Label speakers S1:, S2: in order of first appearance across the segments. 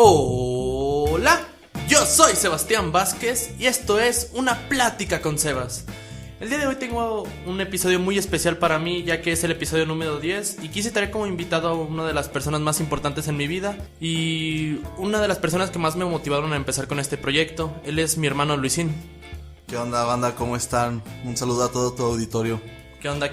S1: Hola, yo soy Sebastián Vázquez y esto es Una Plática con Sebas. El día de hoy tengo un episodio muy especial para mí, ya que es el episodio número 10 y quise traer como invitado a una de las personas más importantes en mi vida y una de las personas que más me motivaron a empezar con este proyecto. Él es mi hermano Luisín.
S2: ¿Qué onda, banda? ¿Cómo están? Un saludo a todo tu auditorio.
S1: ¿Qué onda?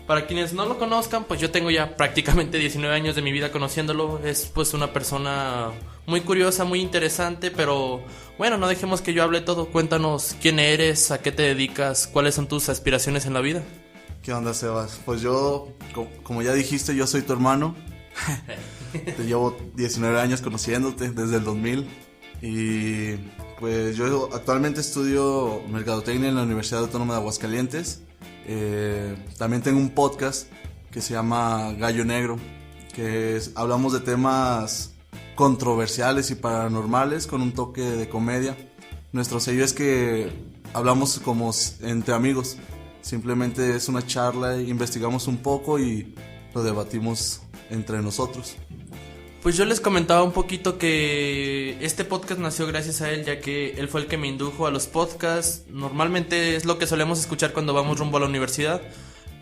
S1: Para quienes no lo conozcan, pues yo tengo ya prácticamente 19 años de mi vida conociéndolo. Es pues una persona muy curiosa, muy interesante, pero bueno, no dejemos que yo hable todo. Cuéntanos quién eres, a qué te dedicas, cuáles son tus aspiraciones en la vida.
S2: ¿Qué onda, Sebas? Pues yo, como ya dijiste, yo soy tu hermano. Te llevo 19 años conociéndote desde el 2000. Y pues yo actualmente estudio Mercadotecnia en la Universidad Autónoma de Aguascalientes. También tengo un podcast que se llama Gallo Negro, hablamos de temas controversiales y paranormales con un toque de comedia. Nuestro sello es que hablamos como entre amigos, simplemente es una charla, investigamos un poco y lo debatimos entre nosotros.
S1: Pues yo les comentaba un poquito que este podcast nació gracias a él, ya que él fue el que me indujo a los podcasts. Normalmente es lo que solemos escuchar cuando vamos rumbo a la universidad.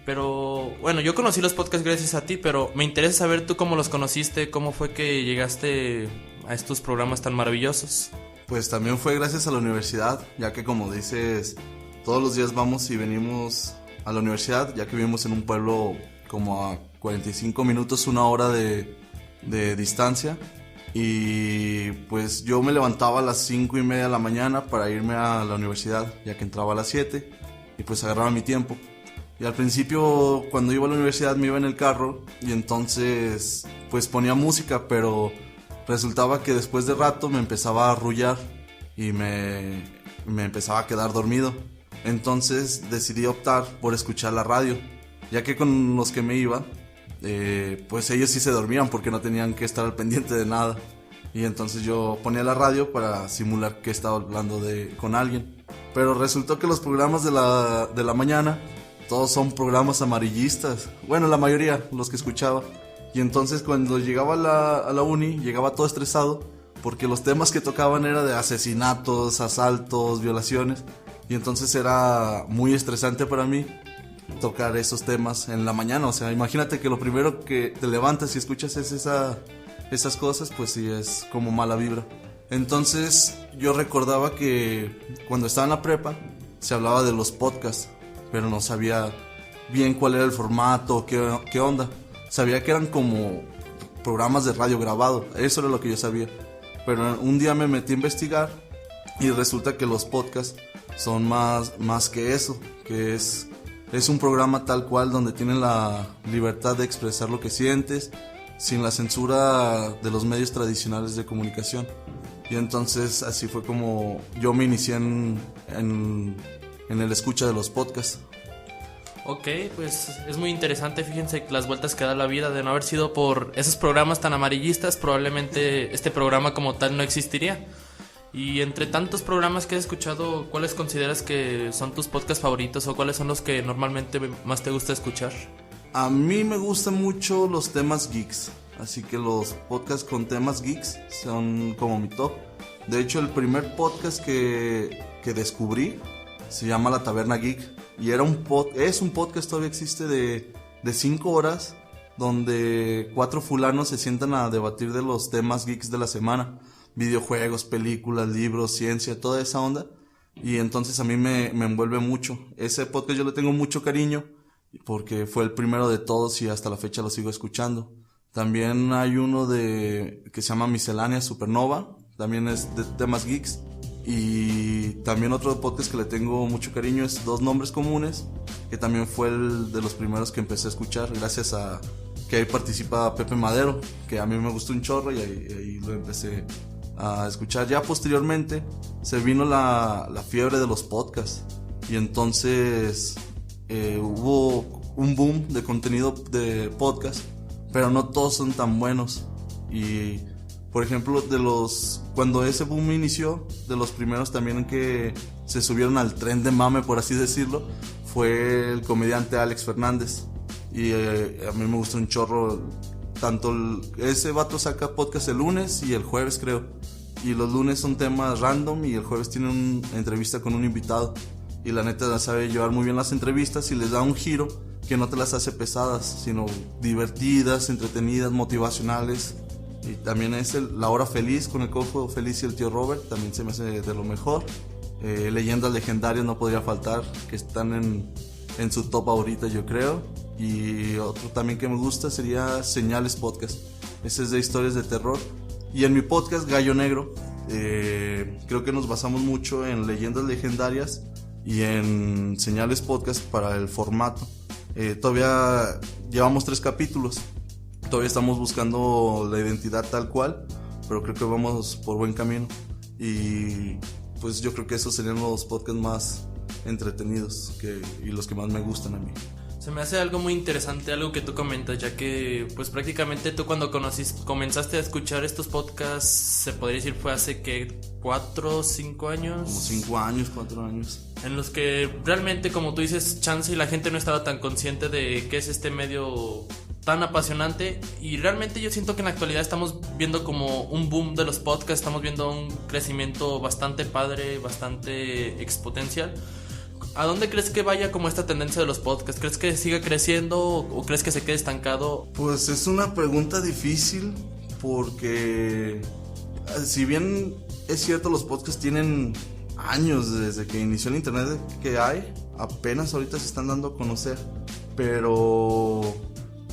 S1: Pero bueno, yo conocí los podcasts gracias a ti, pero me interesa saber tú cómo los conociste, cómo fue que llegaste a estos programas tan maravillosos.
S2: Pues también fue gracias a la universidad, ya que como dices, todos los días vamos y venimos a la universidad, ya que vivimos en un pueblo como a 45 minutos, una hora de distancia. Y pues yo me levantaba a las 5:30 de la mañana para irme a la universidad, ya que entraba a las 7 y pues agarraba mi tiempo. Y al principio cuando iba a la universidad me iba en el carro y entonces pues ponía música, pero resultaba que después de rato me empezaba a arrullar y me empezaba a quedar dormido. Entonces decidí optar por escuchar la radio, ya que con los que me iba pues ellos sí se dormían porque no tenían que estar al pendiente de nada. Y entonces yo ponía la radio para simular que estaba hablando con alguien. Pero resultó que los programas de la mañana todos son programas amarillistas. Bueno, la mayoría, los que escuchaba. Y entonces cuando llegaba a la uni, llegaba todo estresado porque los temas que tocaban eran de asesinatos, asaltos, violaciones. Y entonces era muy estresante para mí tocar esos temas en la mañana. O sea, imagínate que lo primero que te levantas y escuchas es esas cosas, pues sí es como mala vibra. Entonces yo recordaba que cuando estaba en la prepa se hablaba de los podcasts, pero no sabía bien cuál era el formato, qué onda. Sabía que eran como programas de radio grabado, eso era lo que yo sabía. Pero un día me metí a investigar y resulta que los podcasts son más que eso, que es un programa tal cual donde tienen la libertad de expresar lo que sientes sin la censura de los medios tradicionales de comunicación. Y entonces así fue como yo me inicié en el escucha de los podcasts.
S1: Ok, pues es muy interesante. Fíjense que las vueltas que da la vida, de no haber sido por esos programas tan amarillistas, probablemente este programa como tal no existiría. Y entre tantos programas que has escuchado, ¿cuáles consideras que son tus podcasts favoritos o cuáles son los que normalmente más te gusta escuchar?
S2: A mí me gustan mucho los temas geeks, así que los podcasts con temas geeks son como mi top. De hecho, el primer podcast que descubrí se llama La Taberna Geek y es un podcast, todavía existe, de 5 horas donde 4 fulanos se sientan a debatir de los temas geeks de la semana. Videojuegos, películas, libros, ciencia, toda esa onda. Y entonces a mí me envuelve mucho. Ese podcast yo le tengo mucho cariño porque fue el primero de todos y hasta la fecha lo sigo escuchando. También hay uno que se llama Miscelánea Supernova, también es de temas geeks. Y también otro podcast que le tengo mucho cariño es Dos Nombres Comunes, que también fue el de los primeros que empecé a escuchar, gracias a que ahí participa Pepe Madero, que a mí me gustó un chorro y ahí lo empecé a escuchar. Ya posteriormente se vino la fiebre de los podcasts y entonces hubo un boom de contenido de podcast, pero no todos son tan buenos. Y por ejemplo, cuando ese boom inició, de los primeros también que se subieron al tren de mame, por así decirlo, fue el comediante Alex Fernández. Y a mí me gusta un chorro ese vato saca podcast el lunes y el jueves, creo. Y los lunes son temas random y el jueves tiene una entrevista con un invitado. Y la neta sabe llevar muy bien las entrevistas y les da un giro que no te las hace pesadas, sino divertidas, entretenidas, motivacionales. Y también es La Hora Feliz con el Cojo Feliz y el tío Robert, también se me hace de lo mejor. Leyendas legendarias no podría faltar, que están en su top ahorita, yo creo. Y otro también que me gusta sería Señales Podcast. Ese es de historias de terror. Y en mi podcast Gallo Negro, creo que nos basamos mucho en leyendas legendarias y en Señales Podcast para el formato. Todavía llevamos 3 capítulos. Todavía estamos buscando la identidad tal cual, pero creo que vamos por buen camino. Y pues yo creo que esos serían los podcasts más entretenidos y los que más me gustan a mí.
S1: Se me hace algo muy interesante, algo que tú comentas, ya que pues prácticamente tú cuando comenzaste a escuchar estos podcasts, se podría decir fue hace que 4 o 5 años.
S2: Como 5 años, 4 años.
S1: En los que realmente, como tú dices, chance y la gente no estaba tan consciente de qué es este medio tan apasionante. Y realmente yo siento que en la actualidad estamos viendo como un boom de los podcasts, estamos viendo un crecimiento bastante padre, bastante exponencial. ¿A dónde crees que vaya como esta tendencia de los podcasts? ¿Crees que siga creciendo o crees que se quede estancado?
S2: Pues es una pregunta difícil porque si bien es cierto los podcasts tienen años desde que inició el internet que hay, apenas ahorita se están dando a conocer, pero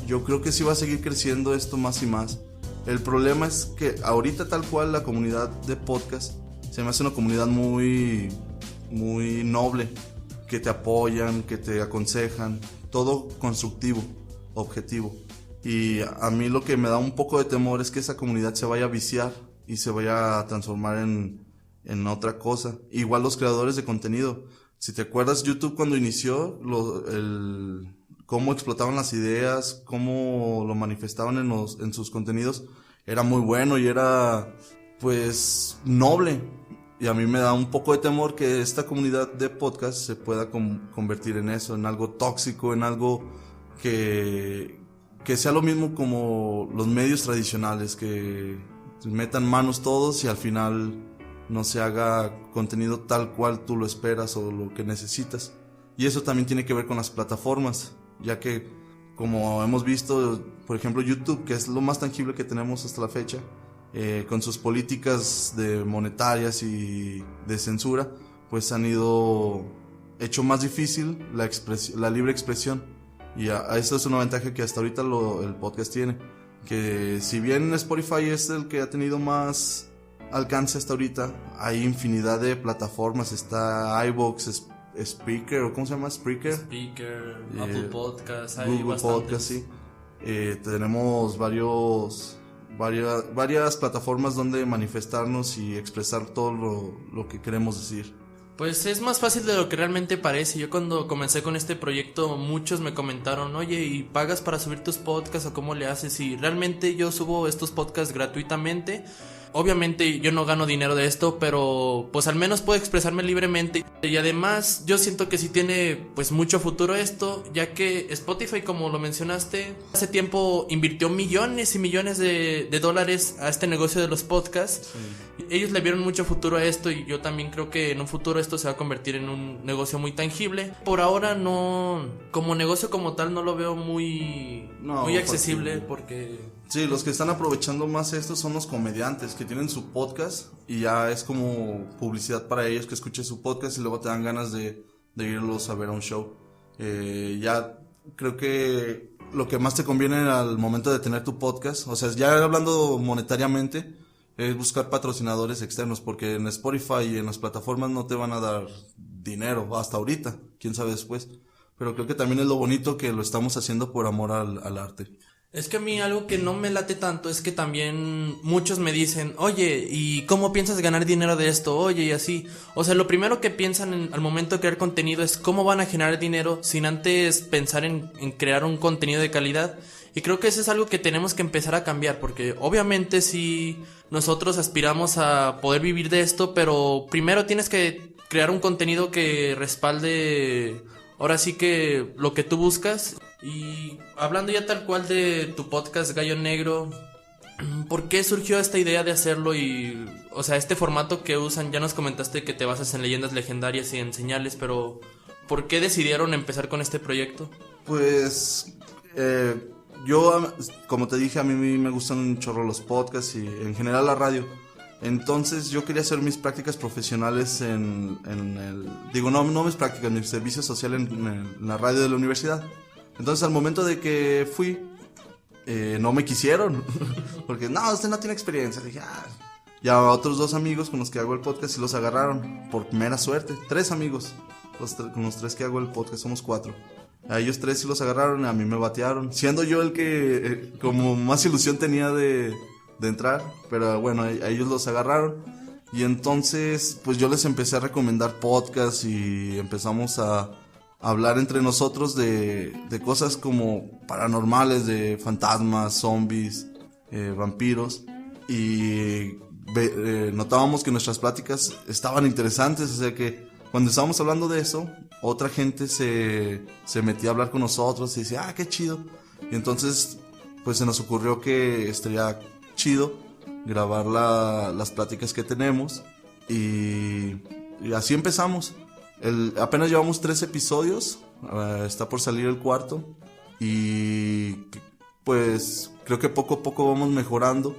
S2: yo creo que sí va a seguir creciendo esto más y más. El problema es que ahorita tal cual la comunidad de podcast se me hace una comunidad muy noble, que te apoyan, que te aconsejan, todo constructivo, objetivo. Y a mí lo que me da un poco de temor es que esa comunidad se vaya a viciar y se vaya a transformar en otra cosa. Igual los creadores de contenido. Si te acuerdas, YouTube cuando inició, cómo explotaban las ideas, cómo lo manifestaban en sus contenidos, era muy bueno y era pues noble. Y a mí me da un poco de temor que esta comunidad de podcast se pueda convertir en eso, en algo tóxico, en algo que sea lo mismo como los medios tradicionales, que metan manos todos y al final no se haga contenido tal cual tú lo esperas o lo que necesitas. Y eso también tiene que ver con las plataformas, ya que como hemos visto, por ejemplo YouTube, que es lo más tangible que tenemos hasta la fecha, con sus políticas monetarias y de censura, pues han hecho más difícil la libre expresión. Y eso es una ventaja que hasta ahorita el podcast tiene, que si bien Spotify es el que ha tenido más alcance hasta ahorita, hay infinidad de plataformas. Está iVoox, Spreaker, o ¿cómo se llama? Spreaker,
S1: Apple Podcasts,
S2: Google Podcasts, sí. Tenemos varias plataformas donde manifestarnos y expresar todo lo que queremos decir.
S1: Pues es más fácil de lo que realmente parece. Yo cuando comencé con este proyecto, muchos me comentaron, oye, ¿y pagas para subir tus podcasts o cómo le haces? Y realmente yo subo estos podcasts gratuitamente. Obviamente yo no gano dinero de esto, pero pues al menos puedo expresarme libremente. Y además yo siento que sí tiene pues mucho futuro esto, ya que Spotify, como lo mencionaste, hace tiempo invirtió millones y millones de dólares a este negocio de los podcasts. Sí. Ellos le vieron mucho futuro a esto y yo también creo que en un futuro esto se va a convertir en un negocio muy tangible. Por ahora no, como negocio como tal no lo veo muy accesible porque...
S2: Sí, los que están aprovechando más esto son los comediantes que tienen su podcast y ya es como publicidad para ellos, que escuchen su podcast y luego te dan ganas de irlos a ver a un show. Ya creo que lo que más te conviene al momento de tener tu podcast, o sea, ya hablando monetariamente, es buscar patrocinadores externos, porque en Spotify y en las plataformas no te van a dar dinero hasta ahorita, quién sabe después. Pero creo que también es lo bonito que lo estamos haciendo por amor al arte.
S1: Es que a mí algo que no me late tanto es que también muchos me dicen, oye, ¿y cómo piensas ganar dinero de esto? Oye, y así. O sea, lo primero que piensan al momento de crear contenido es cómo van a generar dinero sin antes pensar en crear un contenido de calidad. Y creo que eso es algo que tenemos que empezar a cambiar, porque obviamente sí nosotros aspiramos a poder vivir de esto, pero primero tienes que crear un contenido que respalde ahora sí que lo que tú buscas. Y hablando ya tal cual de tu podcast Gallo Negro, ¿por qué surgió esta idea de hacerlo? Y, o sea, este formato que usan, ya nos comentaste que te basas en leyendas legendarias y en señales, pero ¿por qué decidieron empezar con este proyecto?
S2: Pues yo, como te dije, a mí me gustan un chorro los podcasts y en general la radio. Entonces yo quería hacer mis prácticas profesionales no mis prácticas, mi servicio social en la radio de la universidad. Entonces al momento de que fui, no me quisieron, porque no, usted no tiene experiencia. Dije, ya otros 2 amigos con los que hago el podcast sí los agarraron, por mera suerte. 3 amigos, con los 3 que hago el podcast, somos 4. A ellos 3 sí los agarraron, a mí me batearon, siendo yo el que como más ilusión tenía de entrar, pero bueno, a ellos los agarraron. Y entonces pues yo les empecé a recomendar podcasts y empezamos a hablar entre nosotros de cosas como paranormales, de fantasmas, zombies, vampiros, y notábamos que nuestras pláticas estaban interesantes, o sea que cuando estábamos hablando de eso, otra gente se metía a hablar con nosotros y decía, qué chido. Y entonces pues se nos ocurrió que estaría chido grabar las pláticas que tenemos, y así empezamos. Apenas llevamos 3 episodios, está por salir el 4, y pues creo que poco a poco vamos mejorando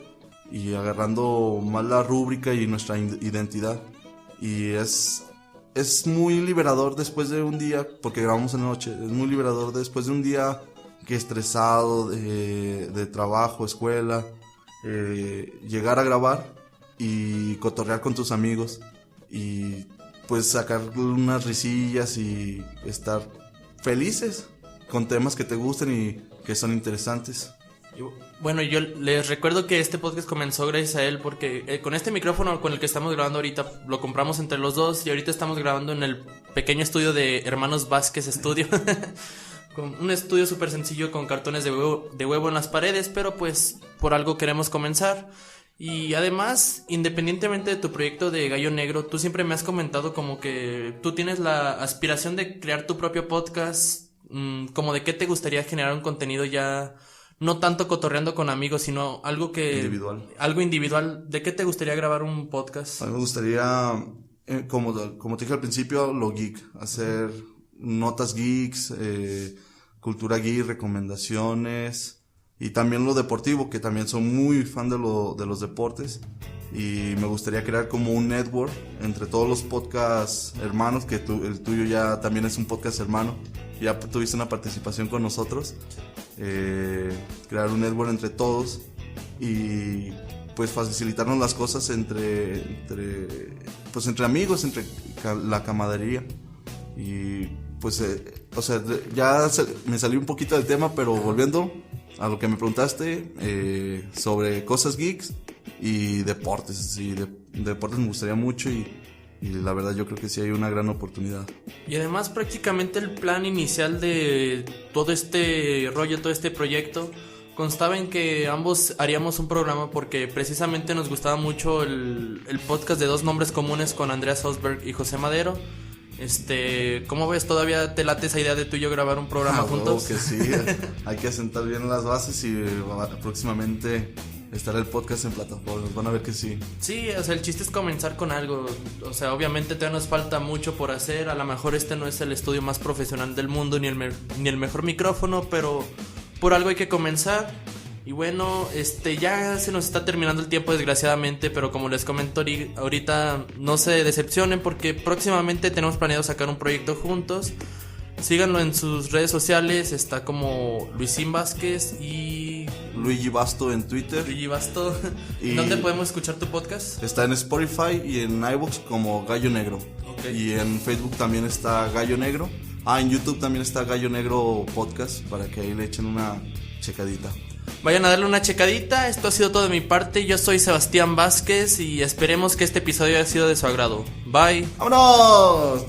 S2: y agarrando más la rúbrica y nuestra identidad, y es muy liberador después de un día, porque grabamos en la noche, es muy liberador después de un día que estresado de trabajo, escuela, llegar a grabar y cotorrear con tus amigos y pues sacar unas risillas y estar felices con temas que te gusten y que son interesantes.
S1: Bueno, yo les recuerdo que este podcast comenzó gracias a él, porque con este micrófono con el que estamos grabando ahorita lo compramos entre los dos, y ahorita estamos grabando en el pequeño estudio de Hermanos Vázquez Studio. Con un estudio súper sencillo con cartones de huevo en las paredes, pero pues por algo queremos comenzar. Y además, independientemente de tu proyecto de Gallo Negro, tú siempre me has comentado como que tú tienes la aspiración de crear tu propio podcast, como de qué te gustaría generar un contenido ya no tanto cotorreando con amigos, sino algo algo individual. ¿De qué te gustaría grabar un podcast?
S2: A mí me gustaría, como te dije al principio, lo geek, hacer notas geeks, cultura geek, recomendaciones, y también lo deportivo, que también soy muy fan de los deportes, y me gustaría crear como un network entre todos los podcasts hermanos, que el tuyo ya también es un podcast hermano, ya tuviste una participación con nosotros, crear un network entre todos y pues facilitarnos las cosas entre amigos, entre la camaradería. Y pues me salí un poquito del tema, pero volviendo a lo que me preguntaste, sobre cosas geeks y deportes, deportes me gustaría mucho, y la verdad yo creo que sí hay una gran oportunidad.
S1: Y además prácticamente el plan inicial de todo este rollo, todo este proyecto, constaba en que ambos haríamos un programa, porque precisamente nos gustaba mucho el podcast de Dos Nombres Comunes con Andreas Osberg y José Madero. ¿Cómo ves? ¿Todavía te late esa idea de tú y yo grabar un programa juntos?
S2: Claro que sí, hay que asentar bien las bases, y próximamente estará el podcast en plataformas, van a ver que sí. Sí,
S1: o sea, el chiste es comenzar con algo, o sea, obviamente todavía nos falta mucho por hacer, a lo mejor no es el estudio más profesional del mundo, ni el mejor micrófono, pero por algo hay que comenzar. Y bueno, ya se nos está terminando el tiempo, desgraciadamente, pero como les comento ahorita, no se decepcionen, porque próximamente tenemos planeado sacar un proyecto juntos. Síganlo en sus redes sociales, está como Luisín Vázquez y
S2: Luigi Basto en Twitter.
S1: Luigi Basto. ¿Y dónde podemos escuchar tu podcast?
S2: Está en Spotify y en iVoox como Gallo Negro.
S1: Okay.
S2: Y en Facebook también está Gallo Negro. En YouTube también está Gallo Negro Podcast, para que ahí le echen una checadita.
S1: Vayan a darle una checadita. Esto ha sido todo de mi parte. Yo soy Sebastián Vázquez y esperemos que este episodio haya sido de su agrado. Bye.
S2: ¡Vámonos!